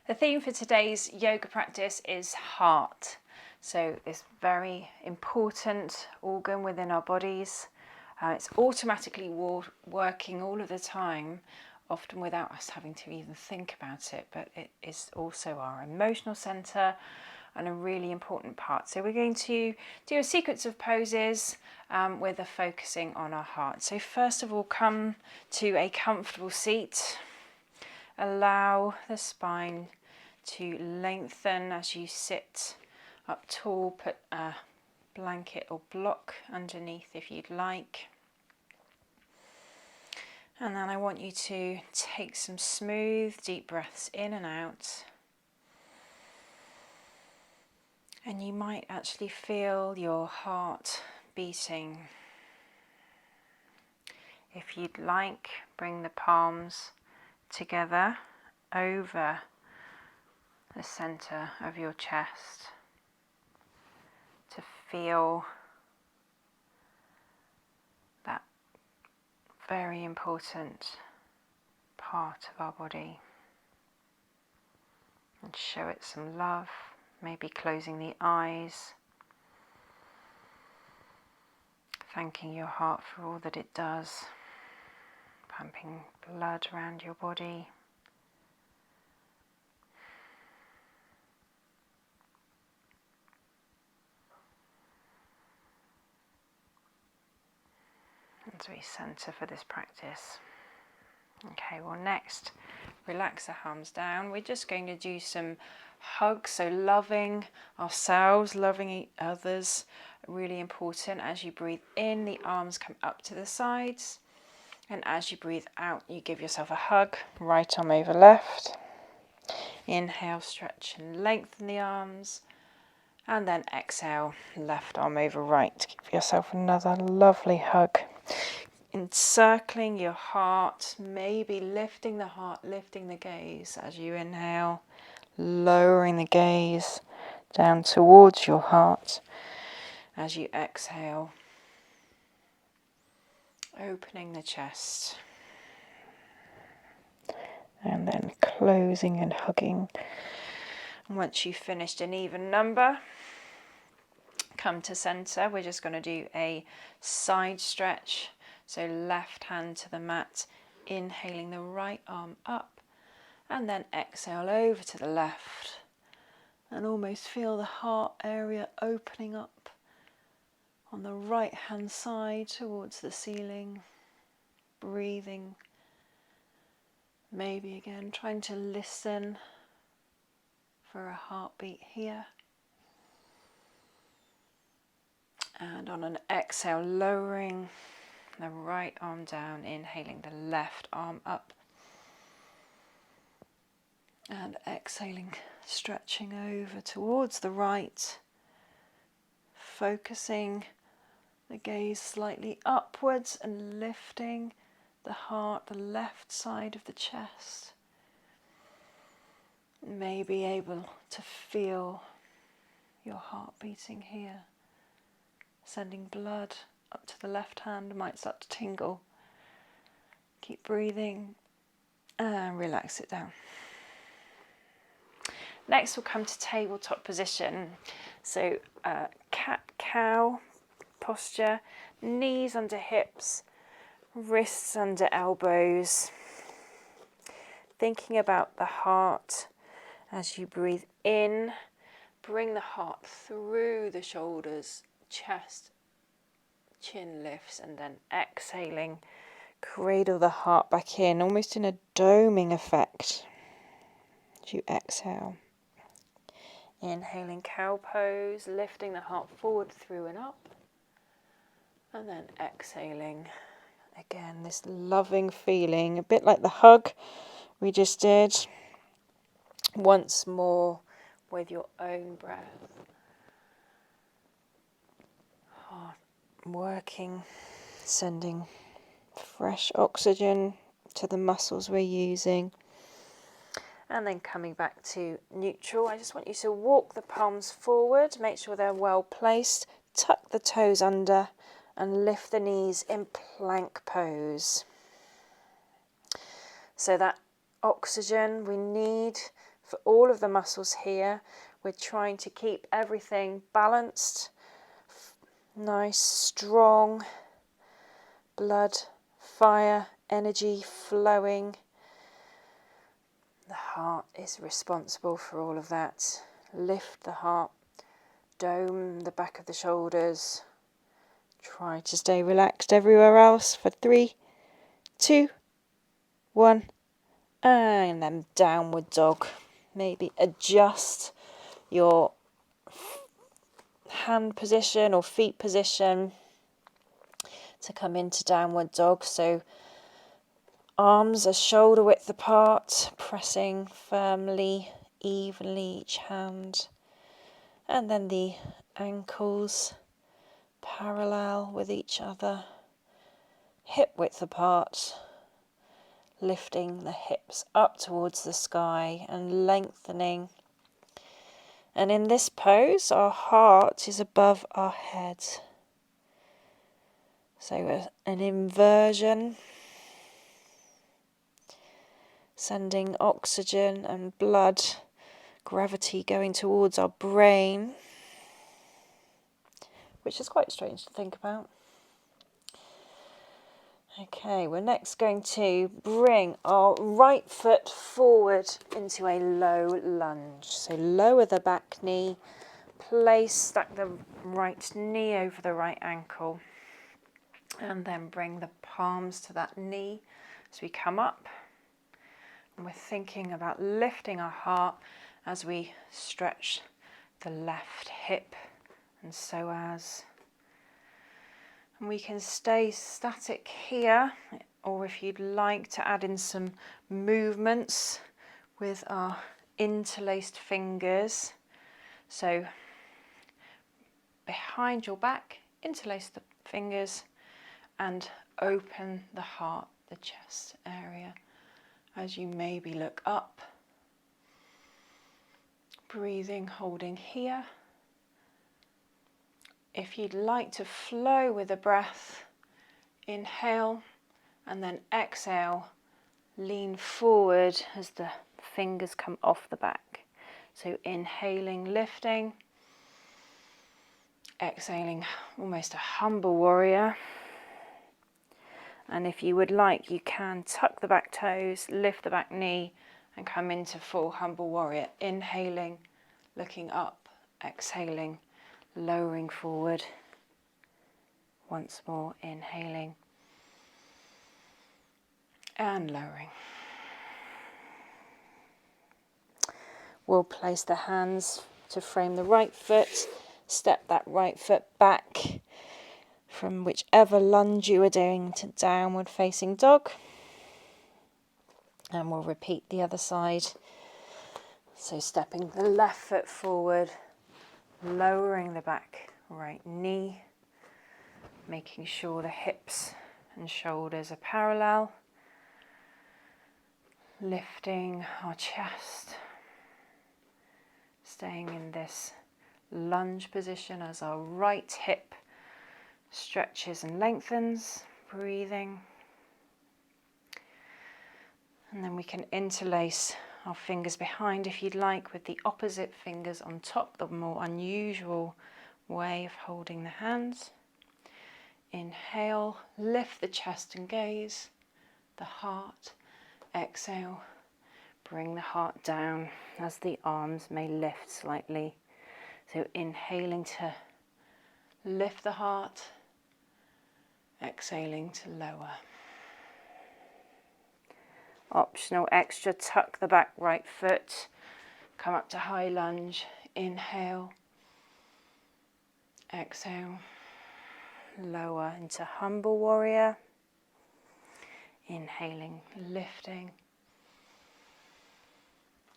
The theme for today's yoga practice is heart. So this very important organ within our bodies. It's automatically working all of the time, often without us having to even think about it, but it is also our emotional centre and a really important part. So we're going to do a sequence of poses with a focusing on our heart. So first of all, come to a comfortable seat. Allow the spine to lengthen as you sit up tall. Put a blanket or block underneath if you'd like. And then I want you to take some smooth, deep breaths in and out. And you might actually feel your heart beating. If you'd like, bring the palms together over the center of your chest to feel that very important part of our body and show it some love, maybe closing the eyes, thanking your heart for all that it does, pumping blood around your body. As we center for this practice. Okay, well next, relax the arms down. We're just going to do some hugs, so loving ourselves, loving others, really important. As you breathe in, the arms come up to the sides, and as you breathe out, you give yourself a hug, right arm over left. Inhale, stretch and lengthen the arms, and then exhale, left arm over right. Give yourself another lovely hug. Encircling your heart, maybe lifting the heart, lifting the gaze as you inhale, lowering the gaze down towards your heart as you exhale, opening the chest, and then closing and hugging. And once you've finished an even number, come to center. We're just going to do a side stretch. So left hand to the mat, inhaling the right arm up, and then exhale over to the left. And almost feel the heart area opening up on the right hand side towards the ceiling. Breathing. Maybe again trying to listen for a heartbeat here. And on an exhale, lowering the right arm down, inhaling the left arm up. And exhaling, stretching over towards the right, focusing the gaze slightly upwards and lifting the heart, the left side of the chest. Maybe able to feel your heart beating here, sending blood up to the left hand, might start to tingle. Keep breathing and relax it down. Next we'll come to tabletop position. So cat-cow posture, knees under hips, wrists under elbows. Thinking about the heart as you breathe in, bring the heart through the shoulders, chest, chin lifts, and then exhaling, cradle the heart back in, almost in a doming effect as you exhale. Inhaling cow pose, lifting the heart forward, through and up, and then exhaling. Again, this loving feeling, a bit like the hug we just did. Once more with your own breath. Heart working, sending fresh oxygen to the muscles we're using. And then coming back to neutral, I just want you to walk the palms forward, make sure they're well placed, tuck the toes under and lift the knees in plank pose. So that oxygen we need for all of the muscles here. We're trying to keep everything balanced, nice, strong, blood, fire, energy flowing. The heart is responsible for all of that. Lift the heart, dome the back of the shoulders. Try to stay relaxed everywhere else for 3, 2, 1, and then downward dog. Maybe adjust your hand position or feet position to come into downward dog. So arms are shoulder width apart, pressing firmly, evenly each hand. And then the ankles parallel with each other, hip width apart, lifting the hips up towards the sky and lengthening. And in this pose, our heart is above our head. So an inversion, sending oxygen and blood, gravity going towards our brain, which is quite strange to think about. Okay, we're next going to bring our right foot forward into a low lunge. So lower the back knee, stack the right knee over the right ankle, and then bring the palms to that knee as we come up. And we're thinking about lifting our heart as we stretch the left hip and psoas. And we can stay static here, or if you'd like to add in some movements with our interlaced fingers. So behind your back, interlace the fingers and open the heart, the chest area, as you maybe look up. Breathing, holding here. If you'd like to flow with the breath, inhale and then exhale, lean forward as the fingers come off the back. So inhaling, lifting, exhaling, almost a humble warrior. And if you would like, you can tuck the back toes, lift the back knee and come into full humble warrior. Inhaling, looking up, exhaling, lowering forward. Once more, inhaling and lowering. We'll place the hands to frame the right foot, step that right foot back from whichever lunge you are doing to downward facing dog. And we'll repeat the other side. So stepping the left foot forward, lowering the back right knee, making sure the hips and shoulders are parallel, lifting our chest, staying in this lunge position as our right hip stretches and lengthens, breathing. And then we can interlace our fingers behind if you'd like with the opposite fingers on top, the more unusual way of holding the hands. Inhale, lift the chest and gaze, the heart. Exhale, bring the heart down as the arms may lift slightly. So inhaling to lift the heart, exhaling to lower. Optional extra, tuck the back right foot, come up to high lunge, inhale, exhale, lower into humble warrior, inhaling, lifting.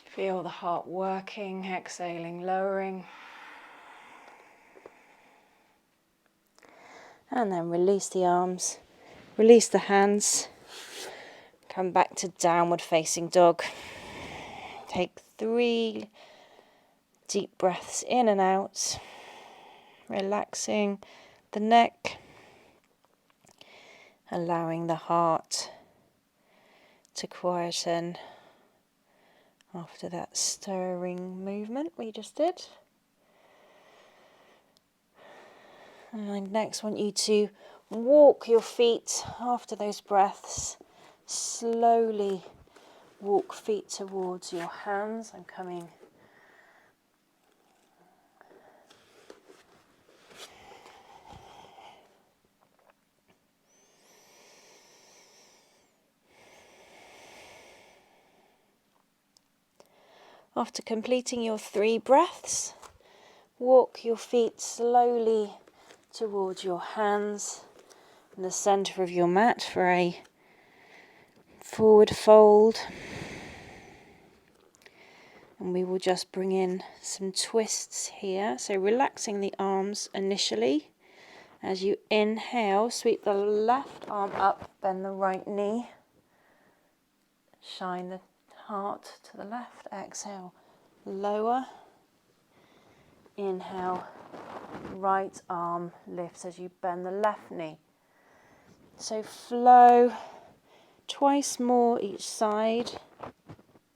Feel the heart working, exhaling, lowering. And then release the arms, release the hands. Come back to downward facing dog. Take 3 deep breaths in and out, relaxing the neck, allowing the heart to quieten, after that stirring movement we just did. And I next want you to walk your feet after those breaths. Slowly walk feet towards your hands. I'm coming. After completing your 3 breaths, walk your feet slowly towards your hands in the centre of your mat for a forward fold. And we will just bring in some twists here. So relaxing the arms initially. As you inhale, sweep the left arm up, bend the right knee. Shine the heart to the left. Exhale, lower. Inhale, right arm lifts as you bend the left knee. So flow twice more each side,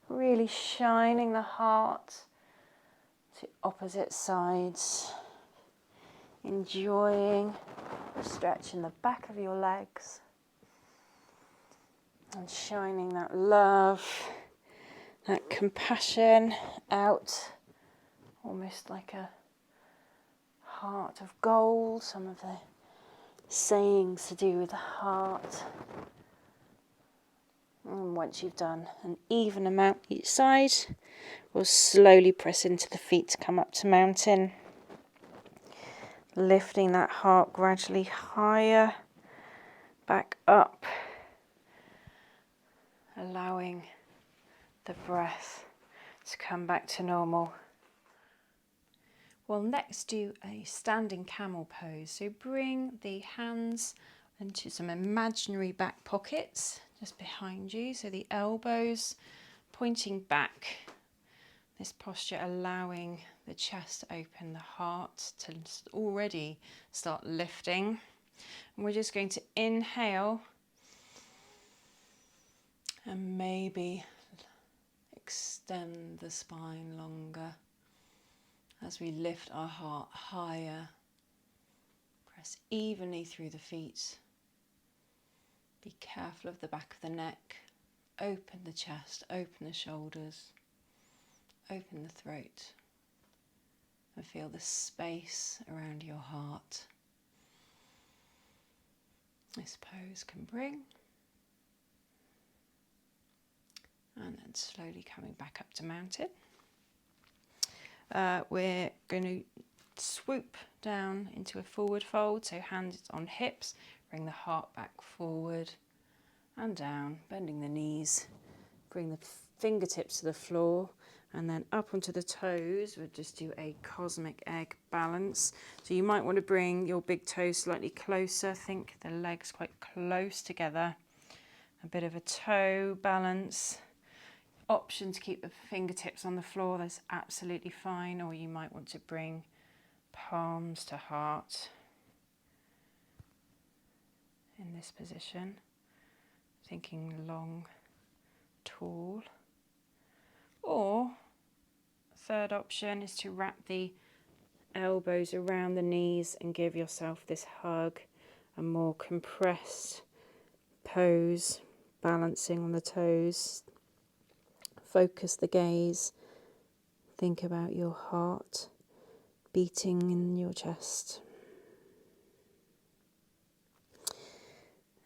really shining the heart to opposite sides, enjoying the stretch in the back of your legs and shining that love, that compassion out, almost like a heart of gold. Some of the sayings to do with the heart. And once you've done an even amount each side, we'll slowly press into the feet to come up to mountain. Lifting that heart gradually higher, back up. Allowing the breath to come back to normal. We'll next do a standing camel pose. So bring the hands into some imaginary back pockets just behind you. So the elbows pointing back. This posture allowing the chest to open, the heart to already start lifting. And we're just going to inhale and maybe extend the spine longer as we lift our heart higher. Press evenly through the feet. Be careful of the back of the neck. Open the chest, open the shoulders, open the throat, and feel the space around your heart. This pose can bring, and then slowly coming back up to mountain. We're going to swoop down into a forward fold, so hands on hips, bring the heart back forward and down, bending the knees, bring the fingertips to the floor, and then up onto the toes. We'll just do a cosmic egg balance. So you might want to bring your big toes slightly closer, think the legs quite close together, a bit of a toe balance. Option to keep the fingertips on the floor, that's absolutely fine, or you might want to bring palms to heart in this position, thinking long, tall. Or third option is to wrap the elbows around the knees and give yourself this hug, a more compressed pose, balancing on the toes. Focus the gaze, think about your heart beating in your chest.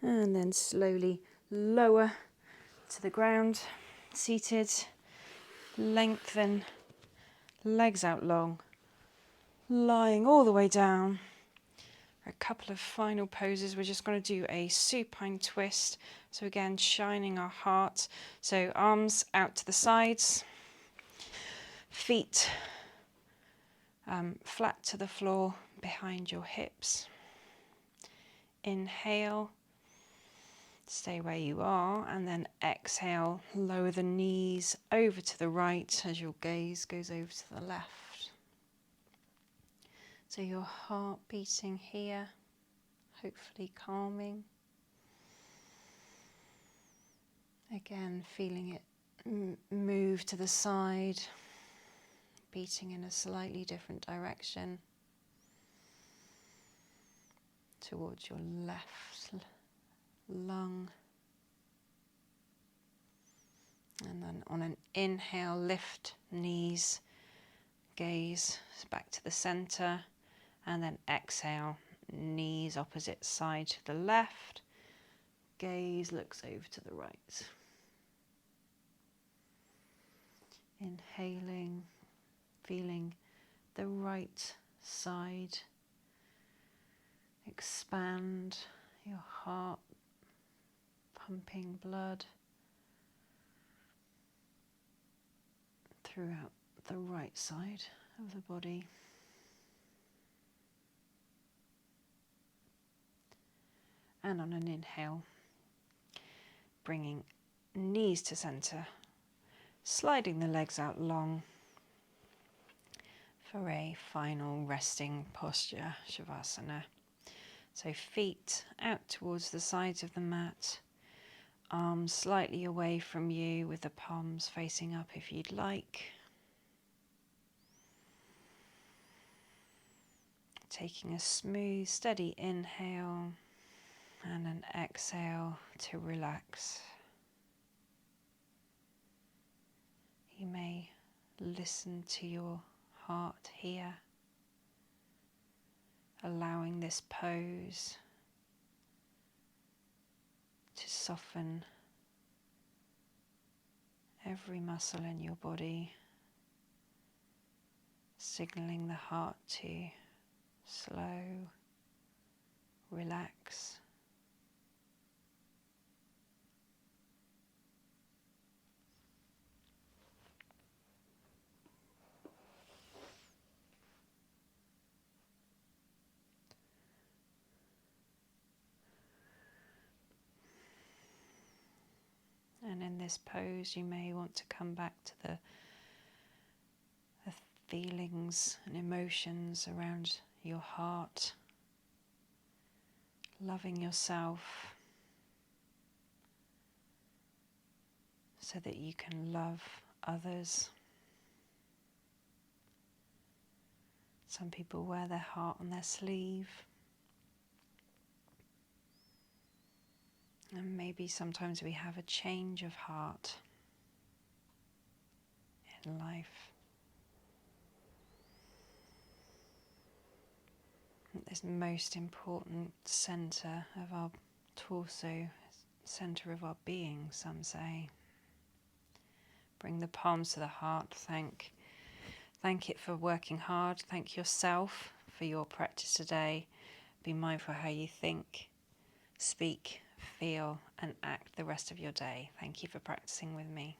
And then slowly lower to the ground, seated, lengthen, legs out long, lying all the way down. For a couple of final poses, we're just going to do a supine twist. So again, shining our heart. So arms out to the sides, feet flat to the floor behind your hips. Inhale, stay where you are, and then exhale, lower the knees over to the right as your gaze goes over to the left. So your heart beating here, hopefully calming. Again, feeling it move to the side, beating in a slightly different direction towards your left lung. And then on an inhale, lift knees, gaze back to the center, and then exhale, knees opposite side to the left, gaze looks over to the right. Inhaling, feeling the right side expand, your heart pumping blood throughout the right side of the body. And on an inhale, bringing knees to center, sliding the legs out long for a final resting posture, Shavasana. So feet out towards the sides of the mat, arms slightly away from you with the palms facing up if you'd like. Taking a smooth, steady inhale and an exhale to relax. You may listen to your heart here, allowing this pose to soften every muscle in your body, signaling the heart to slow, relax. And in this pose, you may want to come back to the feelings and emotions around your heart, loving yourself so that you can love others. Some people wear their heart on their sleeve. And maybe sometimes we have a change of heart in life. This most important center of our torso, center of our being, some say. Bring the palms to the heart. Thank it for working hard. Thank yourself for your practice today. Be mindful how you think, speak, feel, and act the rest of your day. Thank you for practicing with me.